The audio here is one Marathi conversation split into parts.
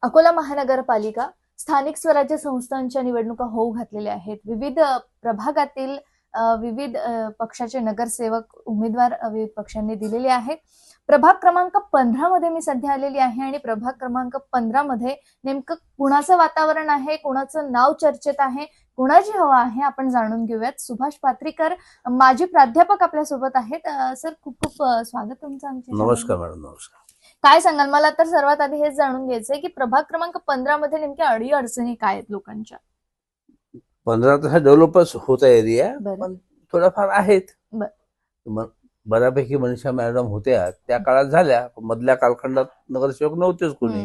अकोला महानगरपालिका स्थानिक स्वराज्य संस्थांच्या निवडणुका होऊ घातलेल्या आहेत. विविध प्रभागातील विविध पक्षाचे नगरसेवक उमेदवार विविध पक्षांनी दिलेले आहेत. प्रभाग क्रमांक 15 मध्ये मी सध्या आलेली आहे आणि प्रभाग क्रमांक 15 मध्ये नेमकं कुणाचं वातावरण आहे, कुणाचं नाव चर्चेत आहे, कुणाची हवा आहे आपण जाणून घेऊयात. सुभाष पात्रीकर माजी प्राध्यापक आपल्या सोबत आहेत. सर, खूप खूप स्वागत तुमचं आमच्या. नमस्कार मॅडम. नमस्कार. काय सांगाल? मला तर सर्वात आधी हेच जाणून घ्यायचंय की प्रभाग क्रमांक 15 मध्ये नेमक्या अडीअडचणी काय आहेत लोकांच्या? 15 तसा डेव्हलपच होता एरिया, बरं. पण थोडाफार आहेत. बरं. बऱ्यापैकी मनीषा मॅडम होत्या त्या काळात झाल्या, मधल्या कालखंडात नगरसेवक नव्हतेच कोणी,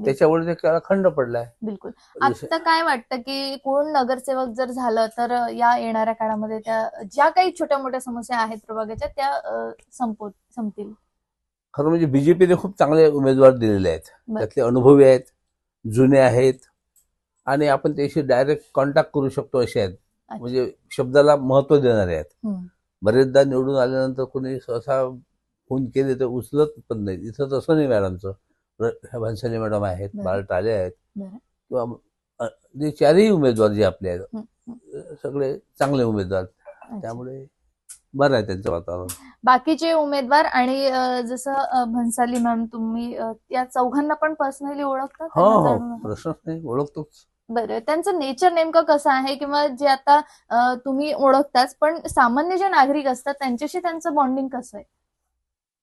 त्याच्यामुळे ते कालखंड पडलाय. बिलकुल. आता काय वाटतं की कोण नगरसेवक जर झालं तर या येणाऱ्या काळामध्ये त्या ज्या काही छोट्या मोठ्या समस्या आहेत प्रभागाच्या त्या संपतील? खरं म्हणजे बीजेपीने खूप चांगले उमेदवार दिलेले आहेत. त्यातले अनुभवी आहेत, जुने आहेत आणि आपण त्याशी डायरेक्ट कॉन्टॅक्ट करू शकतो असे आहेत. म्हणजे शब्दाला महत्व देणारे आहेत. बरेचदा निवडून आल्यानंतर कोणी सहसा फोन केले तर उचलत पण नाही. इथं तसं नाही. मॅडमचं भन्साली मॅडम आहेत, बाळ टाले आहेत, किंवा जे चारही उमेदवार जे आपले आहेत सगळे चांगले उमेदवार, त्यामुळे बरं आहे त्यांचं वातावरण. बाकीचे उमेदवार आणि जसं भन्साली मॅम, तुम्ही या चौघांना पण पर्सनली ओळखता? हो, प्रश्नच नाही, ओळखतोच. बरं, त्यांचं नेचर नेमकं कसं आहे, किंवा जे आता तुम्ही ओळखताच पण सामान्य जे नागरिक असतात त्यांच्याशी त्यांचं बॉन्डिंग कसं आहे?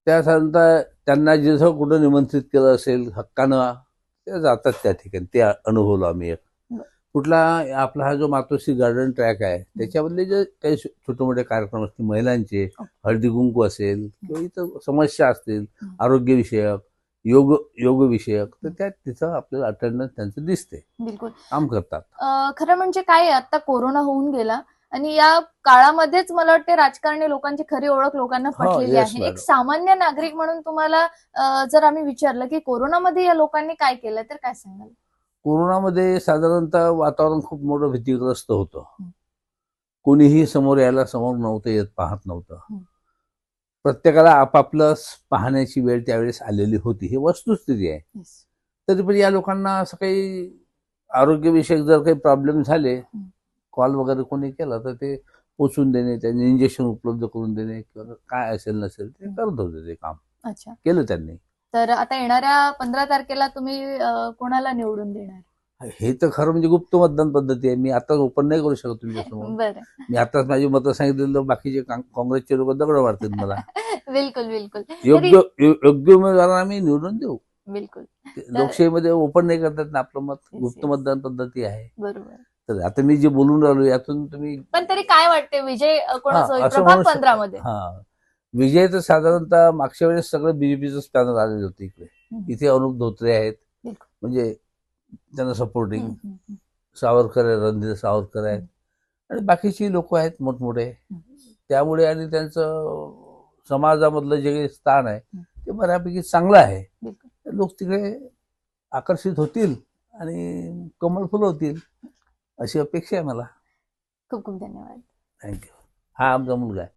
त्या साधारणतः त्यांना जिथं कुठं निमंत्रित केलं असेल हक्कानं ते जातात त्या ठिकाणी. ते अनुभवलो आम्ही. कुठला आपला हा जो मातोश्री गार्डन ट्रॅक आहे त्याच्यामधले जे काही छोटे मोठे कार्यक्रम असतील, महिलांचे हळदी कुंकू असेल किंवा इतर समस्या असतील आरोग्यविषयक, योग विषयक, तर त्या तिथं आपल्याला अटेंडन्स त्यांचं दिसते. बिलकुल काम करतात. खरं म्हणजे काय, आता कोरोना होऊन गेला आणि या काळामध्येच मला वाटते राजकारणी लोकांची खरी ओळख लोकांना पटलेली आहे. एक सामान्य नागरिक म्हणून तुम्हाला जर आम्ही विचारलं की कोरोनामध्ये या लोकांनी काय केलं तर काय सांगाल? कोरोनामध्ये साधारणतः वातावरण खूप मोठं भीतीग्रस्त होतं. कोणीही समोर यायला समोर नव्हतं येत, पाहत नव्हतं. प्रत्येकाला आपापलं पाहण्याची वेळ त्यावेळेस आलेली होती, ही वस्तुस्थिती आहे. तरी पण या लोकांना असं काही आरोग्यविषयक जर काही प्रॉब्लेम झाले, कॉल वगैरे कोणी केला तर ते पोचून देणे, त्यांनी इंजेक्शन उपलब्ध करून देणे किंवा काय असेल नसेल ते करत होते. ते काम केलं त्यांनी. तर आता येणाऱ्या 15 तारखेला तुम्ही कोणाला निवडून देणार? हे तर खरं म्हणजे गुप्त मतदान पद्धती आहे. मी आताच ओपन नाही करू शकत तुमच्यासमोर. मी आताच माझी मतं सांगितलेलं, बाकीचे काँग्रेसचे लोक दगड मारतील मला. बिलकुल बिलकुल. योग्य उमेदवारांना आम्ही निवडून देऊ. बिलकुल. लोकशाहीमध्ये ओपन नाही करतात ना आपलं मत. गुप्त मतदान पद्धती आहे. बरोबर. तर आता मी जे बोलून राहिलो यातून तुम्ही, पण तरी काय वाटते विजय कोणाचा होईल प्रभाग 15 मध्ये? विजय तर साधारणतः मागच्या वेळेस सगळं बीजेपीच पॅनल आलेले होते इकडे. इथे अनुप धोत्रे आहेत, म्हणजे त्यांना सपोर्टिंग. सावरकर आहे, रणधीर सावरकर आहेत आणि बाकीची लोक आहेत मोठमोठे. त्यामुळे आणि त्यांचं समाजामधलं जे स्थान आहे ते बऱ्यापैकी चांगलं आहे. लोक तिकडे आकर्षित होतील आणि कमळ फुलवतील अशी अपेक्षा आहे मला. खूप खूप धन्यवाद. थँक्यू. हा आमचा मुलगा आहे.